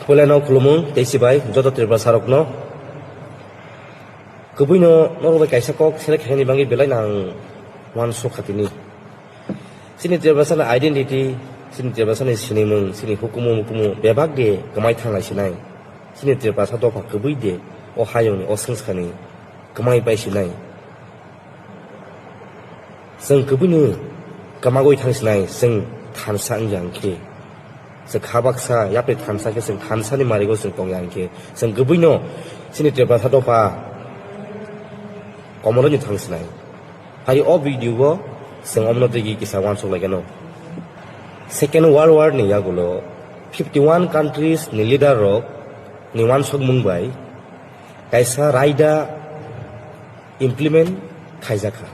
Poleno kulumung tesibai joto tirba sarokno kubuino norobai kaisa kok selek heni bangi belai nang wan sokhatini sini tirba sana identity sini tirba sana sinimung sini hukumu bebak de kamai thanglai sinai sini tirba sa dofa kubui de o hayoni o sangskani kamai pai sinai sing kubuino kamagoi thangsinai sing thansa angjangke sekhabaksa yape thansa ke sing thansa ni marigo sing tongyangke sing gubuino sini tirba sadopa komolo ni thangsinai hari o video go sing omno tegi kisawan sok lageno second world war ni yagulo 51 countries ni leader rok ni wan sok mungbai kaisa raida implement khaijaka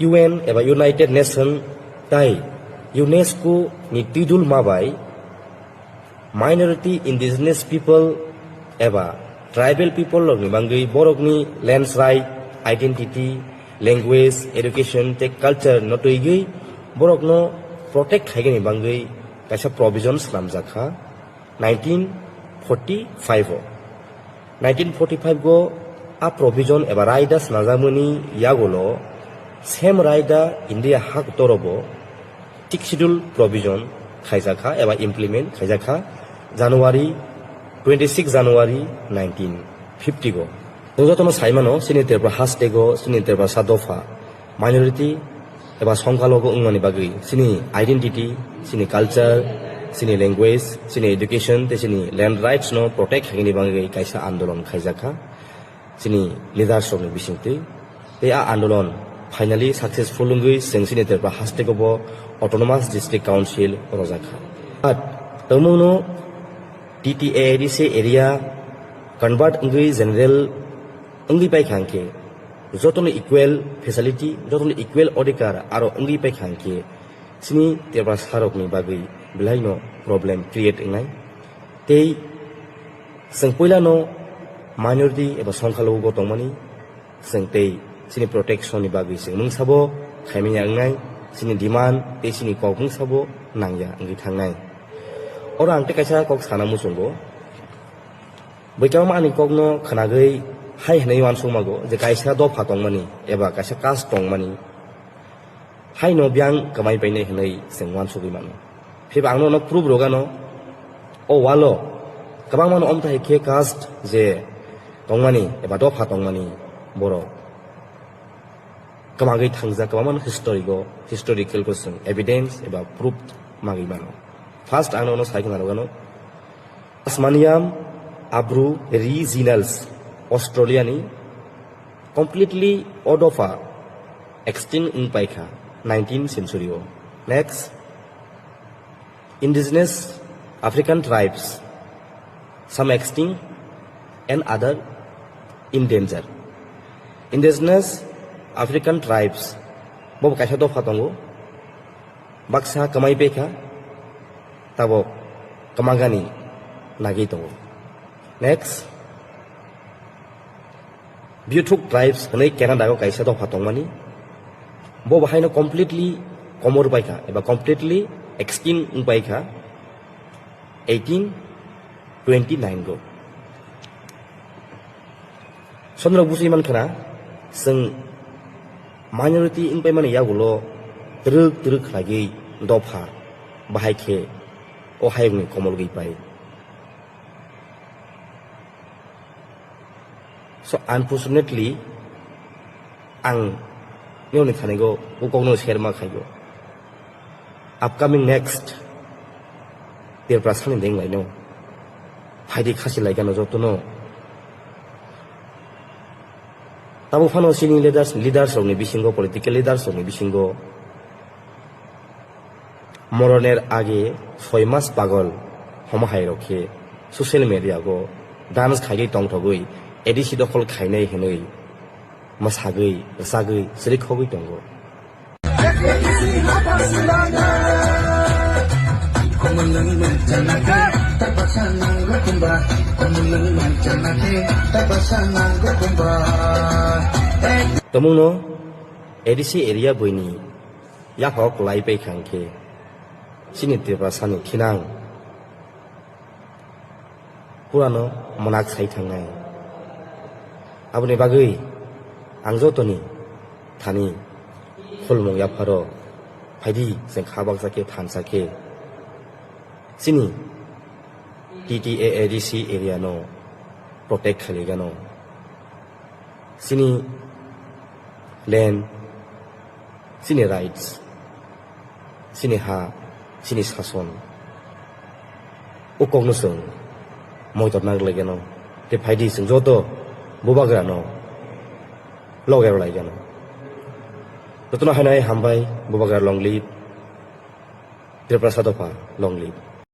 UN eba United Nation tai UNESCO ni tidul mabai minority indigenous people eba tribal people log ni bangai borok ni lands right identity language education tech culture no toigi borok no protect khaige ni bangai kaisa provisions namjakha 1945 go a provision eba raidas najamuni yagolo same raida India hak torobo schedule provision khaijaka eba implement khaijaka January 26 January 1950 go jotono saimano sini terba hastego sini terba sadofa minority eba songkhalogo ungmani bagi sini identity sini culture sini language sini education te sini land rights no protect khagini bangi kaisa andolon khaijaka sini leadership ni bisingte te a andolon finally successful ngui sengsini terba hastego bo Autonomous District Council Rojaka. But Tamuno TTADC area convert English general English by Kanke. Jotoni equal facility, Jotoni equal odikar, Aro English by Kanke. Sini Tebas Harok ni Bagi, Blaino problem create ingai. Te Sengpuila no minority eba Songkalo Gotomani, Sengte, Sini protection ni Bagi, Sing Mungsabo, Kamiya ingai. Sini demand te sini kokung sabo nangya ngi thangnai orang te kaisa kok sana musunggo boikam ani kokno khanagei hai hnei wan sumago je kaisa do phatong mani eba kaisa kas tong mani hai no byang kamai paine hnei sengwan sugi mano phibangno no proof rogano o walo kabang mano omta ke cast je tongmani eba do phatong mani boro kamagai thangja kaman historical question evidence about proof magi mano first ano no saikna rogano Tasmanian Abru regionals Australia ni completely odofa extinct in paika 19th century next indigenous African tribes some extinct and other endangered indigenous African tribes bob kaisa do phatongo baksa kamai pekha tabo kamagani nagi tongo next Buyut tribes hanai Canada go kaisa do phatong mani bob haino completely komor paikha eba completely extinct paikha 1829 go sondro busi man khana sing minority in payment yagulo truk lagi dofa bahai ke o hayung ni komol gi pai so unfortunately ang nyo ni thanego ukong no share ma khayo upcoming next der prasani deng lai no phaidi khasi lai gano jotono Tabu fano sini leaders ni bisingo political leaders ni bisingo moroner age 6 mas pagol homahai rokhe social media go dance khaigi tongthogui edisi dokol khainai henoi masagui sagui sri khogui tongo Tamuno edisi area boini yakhok lai pe khangke sini te pasani khinang पुरानो मनाक साइ थांनाय आबुनि बागै आं जतनि थानि खलमं याफारो फायदि जों खाबाक जाके थानसाके सिनि TTAADC area no protect खालिगानो सिनि land सिनि राइट्स सिनि हा सिनि सासन उकगनो जों मयदत नागलायगानो ते फायदि जों जत बुबाग्रानो लगेर लायगानो जतना हायनाय हामबाय बुबाग्रा लंग लिभ त्रिपुरा सादफा लंग लिभ